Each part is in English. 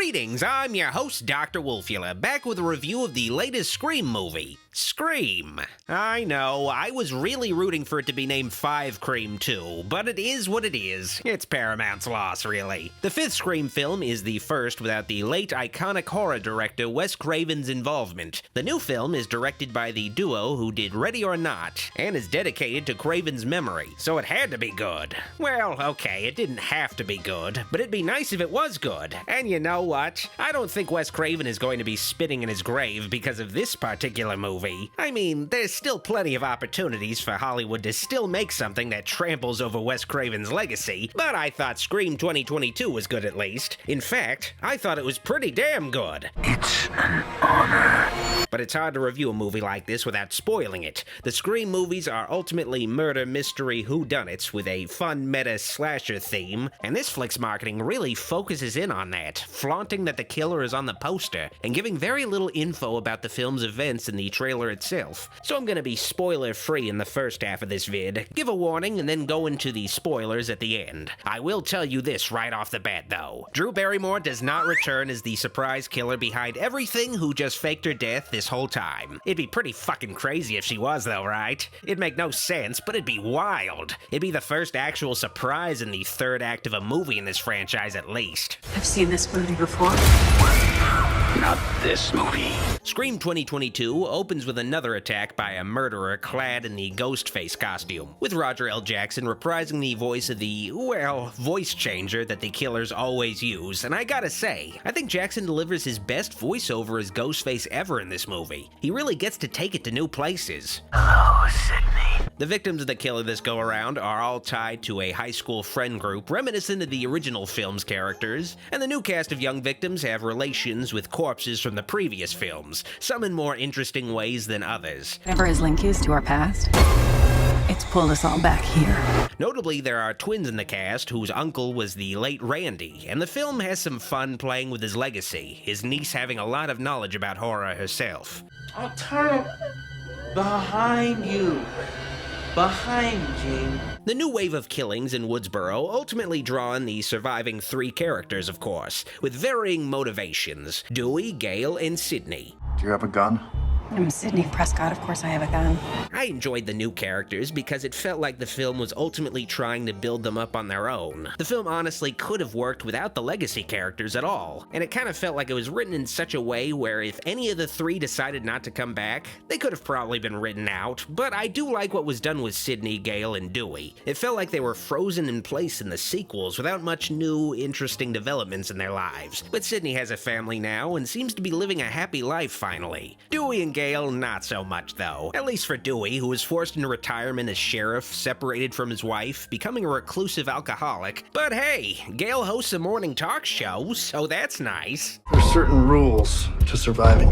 Greetings, I'm your host, Dr. Wolfula, back with a review of the latest Scream movie, Scream. I know, I was really rooting for it to be named 5 Cream too, but it is what it is. It's Paramount's loss, really. The 5th Scream film is the first without the late iconic horror director Wes Craven's involvement. The new film is directed by the duo who did Ready or Not, and is dedicated to Craven's memory, so it had to be good. Well, okay, it didn't have to be good, but it'd be nice if it was good. And you know what? I don't think Wes Craven is going to be spitting in his grave because of this particular movie. I mean, there's still plenty of opportunities for Hollywood to still make something that tramples over Wes Craven's legacy, but I thought Scream 2022 was good at least. In fact, I thought it was pretty damn good. It's an honor. But it's hard to review a movie like this without spoiling it. The Scream movies are ultimately murder mystery whodunits with a fun meta slasher theme, and this flick's marketing really focuses in on that, flaunting that the killer is on the poster, and giving very little info about the film's events in the trailer itself. So I'm gonna be spoiler-free in the first half of this vid, give a warning, and then go into the spoilers at the end. I will tell you this right off the bat, though. Drew Barrymore does not return as the surprise killer behind everything who just faked her death this whole time. It'd be pretty fucking crazy if she was, though, right? It'd make no sense, but it'd be wild. It'd be the first actual surprise in the third act of a movie in this franchise, at least. I've seen this movie before. Not this movie. Scream 2022 opens with another attack by a murderer clad in the Ghostface costume, with Roger L. Jackson reprising the voice of the, well, voice changer that the killers always use, and I gotta say, I think Jackson delivers his best voiceover as Ghostface ever in this movie. He really gets to take it to new places. Hello, Sydney. The victims of the killer this go-around are all tied to a high school friend group reminiscent of the original film's characters, and the new cast of young victims have relations with corpses from the previous films, some in more interesting ways than others. Whatever his link is to our past, it's pulled us all back here. Notably, there are twins in the cast whose uncle was the late Randy, and the film has some fun playing with his legacy, his niece having a lot of knowledge about horror herself. I'll turn behind you. Behind you. The new wave of killings in Woodsboro ultimately draw in the surviving 3 characters, of course, with varying motivations: Dewey, Gale, and Sidney. Do you have a gun? I'm Sydney Prescott, of course I have a gun. I enjoyed the new characters because it felt like the film was ultimately trying to build them up on their own. The film honestly could have worked without the legacy characters at all, and it kind of felt like it was written in such a way where if any of the 3 decided not to come back, they could have probably been written out, but I do like what was done with Sidney, Gale, and Dewey. It felt like they were frozen in place in the sequels without much new, interesting developments in their lives. But Sidney has a family now and seems to be living a happy life finally. Dewey and Gale, not so much though. At least for Dewey, who was forced into retirement as sheriff, separated from his wife, becoming a reclusive alcoholic. But hey, Gale hosts a morning talk show, so that's nice. There's certain rules to surviving.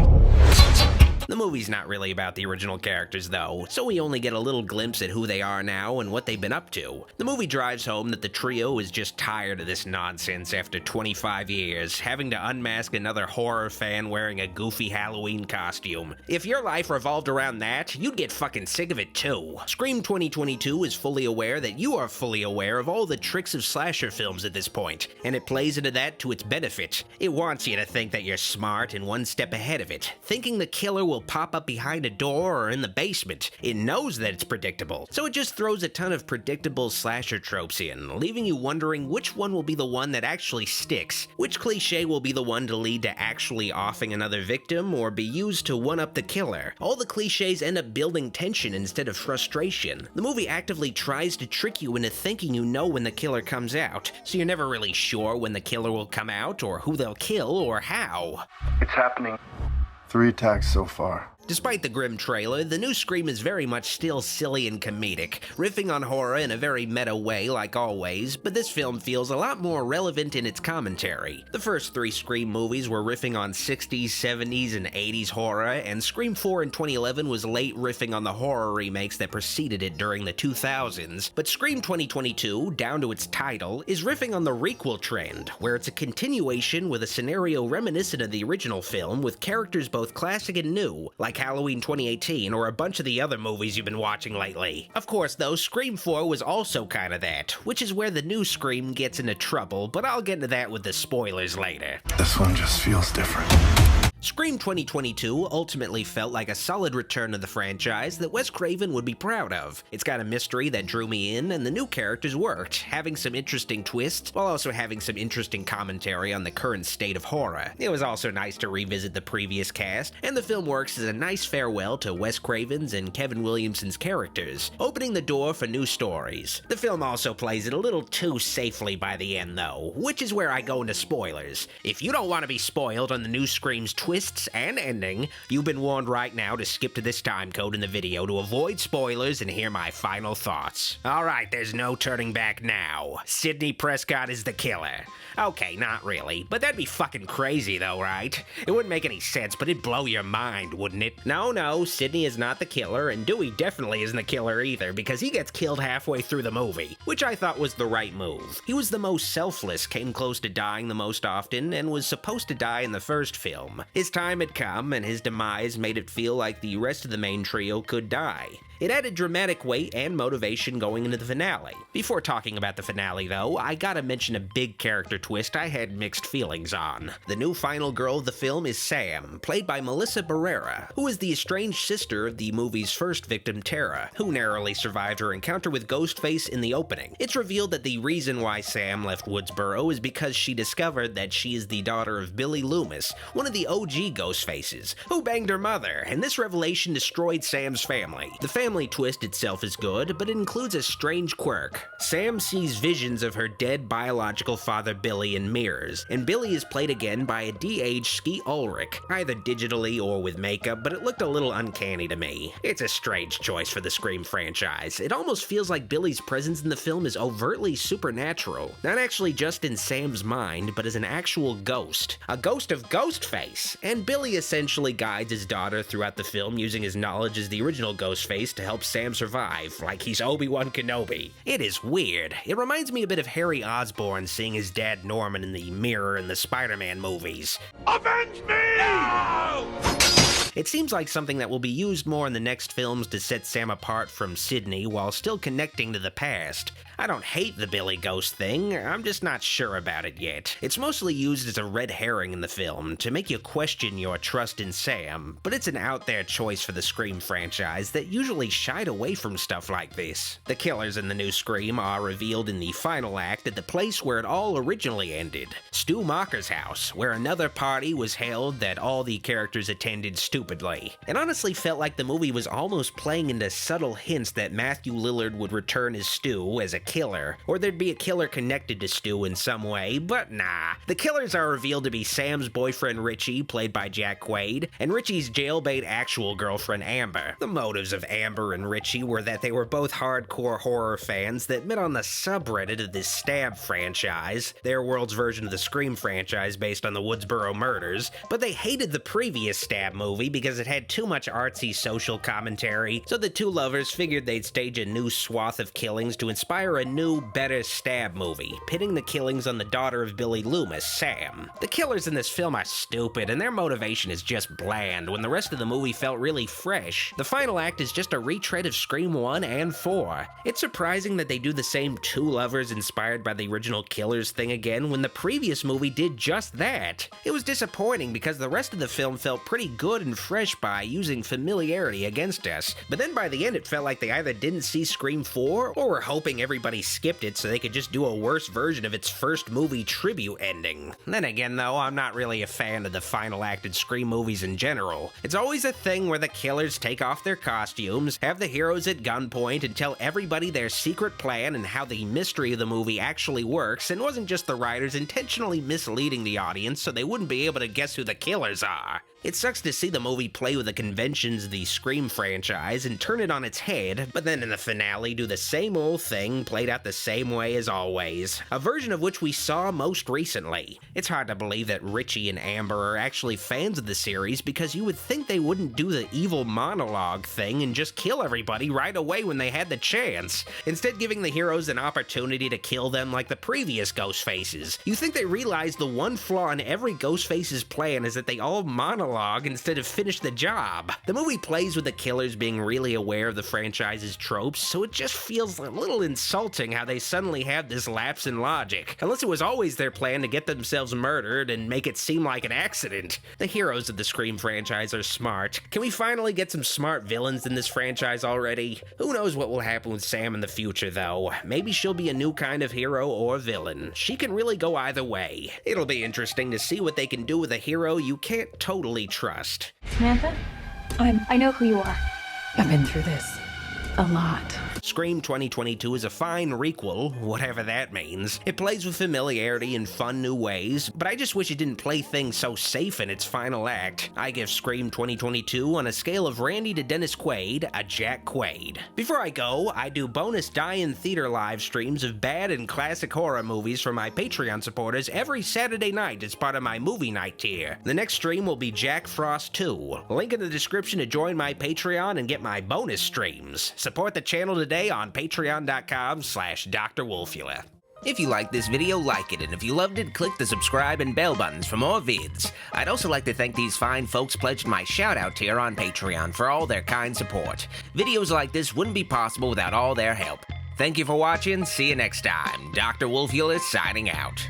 The movie's not really about the original characters though, so we only get a little glimpse at who they are now and what they've been up to. The movie drives home that the trio is just tired of this nonsense after 25 years, having to unmask another horror fan wearing a goofy Halloween costume. If your life revolved around that, you'd get fucking sick of it too. Scream 2022 is fully aware that you are fully aware of all the tricks of slasher films at this point, and it plays into that to its benefit. It wants you to think that you're smart and one step ahead of it, thinking the killer will pop up behind a door or in the basement. It knows that it's predictable, so it just throws a ton of predictable slasher tropes in, leaving you wondering which one will be the one that actually sticks, which cliche will be the one to lead to actually offing another victim or be used to one-up the killer. All the cliches end up building tension instead of frustration. The movie actively tries to trick you into thinking you know when the killer comes out, so you're never really sure when the killer will come out or who they'll kill or how. It's happening. 3 attacks so far. Despite the grim trailer, the new Scream is very much still silly and comedic, riffing on horror in a very meta way like always, but this film feels a lot more relevant in its commentary. The first 3 Scream movies were riffing on 60s, 70s, and 80s horror, and Scream 4 in 2011 was late riffing on the horror remakes that preceded it during the 2000s, but Scream 2022, down to its title, is riffing on the re-quel trend, where it's a continuation with a scenario reminiscent of the original film with characters both classic and new, like like Halloween 2018 or a bunch of the other movies you've been watching lately. Of course, though, Scream 4 was also kinda that, which is where the new Scream gets into trouble, but I'll get into that with the spoilers later. This one just feels different. Scream 2022 ultimately felt like a solid return to the franchise that Wes Craven would be proud of. It's got a mystery that drew me in, and the new characters worked, having some interesting twists, while also having some interesting commentary on the current state of horror. It was also nice to revisit the previous cast, and the film works as a nice farewell to Wes Craven's and Kevin Williamson's characters, opening the door for new stories. The film also plays it a little too safely by the end, though, which is where I go into spoilers. If you don't want to be spoiled on the new Scream's twists and ending, you've been warned right now to skip to this time code in the video to avoid spoilers and hear my final thoughts. Alright, there's no turning back now. Sidney Prescott is the killer. Okay, not really, but that'd be fucking crazy though, right? It wouldn't make any sense, but it'd blow your mind, wouldn't it? No, Sidney is not the killer, and Dewey definitely isn't the killer either, because he gets killed halfway through the movie, which I thought was the right move. He was the most selfless, came close to dying the most often, and was supposed to die in the first film. His time had come, and his demise made it feel like the rest of the main trio could die. It added dramatic weight and motivation going into the finale. Before talking about the finale, though, I gotta mention a big character twist I had mixed feelings on. The new final girl of the film is Sam, played by Melissa Barrera, who is the estranged sister of the movie's first victim, Tara, who narrowly survived her encounter with Ghostface in the opening. It's revealed that the reason why Sam left Woodsboro is because she discovered that she is the daughter of Billy Loomis, one of the OG Ghostfaces, who banged her mother, and this revelation destroyed Sam's family. The family twist itself is good, but it includes a strange quirk. Sam sees visions of her dead biological father Billy in mirrors, and Billy is played again by a de-aged Skeet Ulrich, either digitally or with makeup, but it looked a little uncanny to me. It's a strange choice for the Scream franchise. It almost feels like Billy's presence in the film is overtly supernatural, not actually just in Sam's mind, but as an actual ghost. A ghost of Ghostface, and Billy essentially guides his daughter throughout the film using his knowledge as the original Ghostface to help Sam survive, like he's Obi-Wan Kenobi. It is weird. It reminds me a bit of Harry Osborn seeing his dad Norman in the mirror in the Spider-Man movies. Avenge me! No! It seems like something that will be used more in the next films to set Sam apart from Sidney while still connecting to the past. I don't hate the Billy Ghost thing, I'm just not sure about it yet. It's mostly used as a red herring in the film to make you question your trust in Sam, but it's an out there choice for the Scream franchise that usually shied away from stuff like this. The killers in the new Scream are revealed in the final act at the place where it all originally ended, Stu Macher's house, where another party was held that all the characters attended stupidly. It honestly felt like the movie was almost playing into subtle hints that Matthew Lillard would return as Stu as a killer, or there'd be a killer connected to Stu in some way, but nah. The killers are revealed to be Sam's boyfriend Richie, played by Jack Quaid, and Richie's jailbait actual girlfriend Amber. The motives of Amber and Richie were that they were both hardcore horror fans that met on the subreddit of this Stab franchise, their world's version of the Scream franchise based on the Woodsboro murders, but they hated the previous Stab movie because it had too much artsy social commentary, so the two lovers figured they'd stage a new swath of killings to inspire a new, better Stab movie, pitting the killings on the daughter of Billy Loomis, Sam. The killers in this film are stupid, and their motivation is just bland, when the rest of the movie felt really fresh. The final act is just a retread of Scream 1 and 4. It's surprising that they do the same two lovers inspired by the original killers thing again when the previous movie did just that. It was disappointing because the rest of the film felt pretty good and fresh by using familiarity against us, but then by the end it felt like they either didn't see Scream 4 or were hoping everybody skipped it so they could just do a worse version of its first movie tribute ending. Then again though, I'm not really a fan of the final act in Scream movies in general. It's always a thing where the killers take off their costumes, have the heroes at gunpoint, and tell everybody their secret plan and how the mystery of the movie actually works, and wasn't just the writers intentionally misleading the audience so they wouldn't be able to guess who the killers are. It sucks to see the movie play with the conventions of the Scream franchise and turn it on its head, but then in the finale do the same old thing played out the same way as always, a version of which we saw most recently. It's hard to believe that Richie and Amber are actually fans of the series because you would think they wouldn't do the evil monologue thing and just kill everybody right away when they had the chance, instead giving the heroes an opportunity to kill them like the previous Ghostfaces. You think they realize the one flaw in every Ghostface's plan is that they all monologue catalog instead of finish the job. The movie plays with the killers being really aware of the franchise's tropes, so it just feels a little insulting how they suddenly have this lapse in logic, unless it was always their plan to get themselves murdered and make it seem like an accident. The heroes of the Scream franchise are smart. Can we finally get some smart villains in this franchise already? Who knows what will happen with Sam in the future, though. Maybe she'll be a new kind of hero or villain. She can really go either way. It'll be interesting to see what they can do with a hero you can't totally trust. Samantha? I know who you are. I've been through this a lot. Scream 2022 is a fine re-quel, whatever that means. It plays with familiarity in fun new ways, but I just wish it didn't play things so safe in its final act. I give Scream 2022 on a scale of Randy to Dennis Quaid, a Jack Quaid. Before I go, I do bonus die-in theater live streams of bad and classic horror movies for my Patreon supporters every Saturday night as part of my movie night tier. The next stream will be Jack Frost 2. Link in the description to join my Patreon and get my bonus streams. Support the channel today on patreon.com/Dr. Wolfula. If you liked this video, like it, and if you loved it, click the subscribe and bell buttons for more vids. I'd also like to thank these fine folks pledged my shout-out tier on Patreon for all their kind support. Videos like this wouldn't be possible without all their help. Thank you for watching, see you next time. Dr. Wolfula signing out.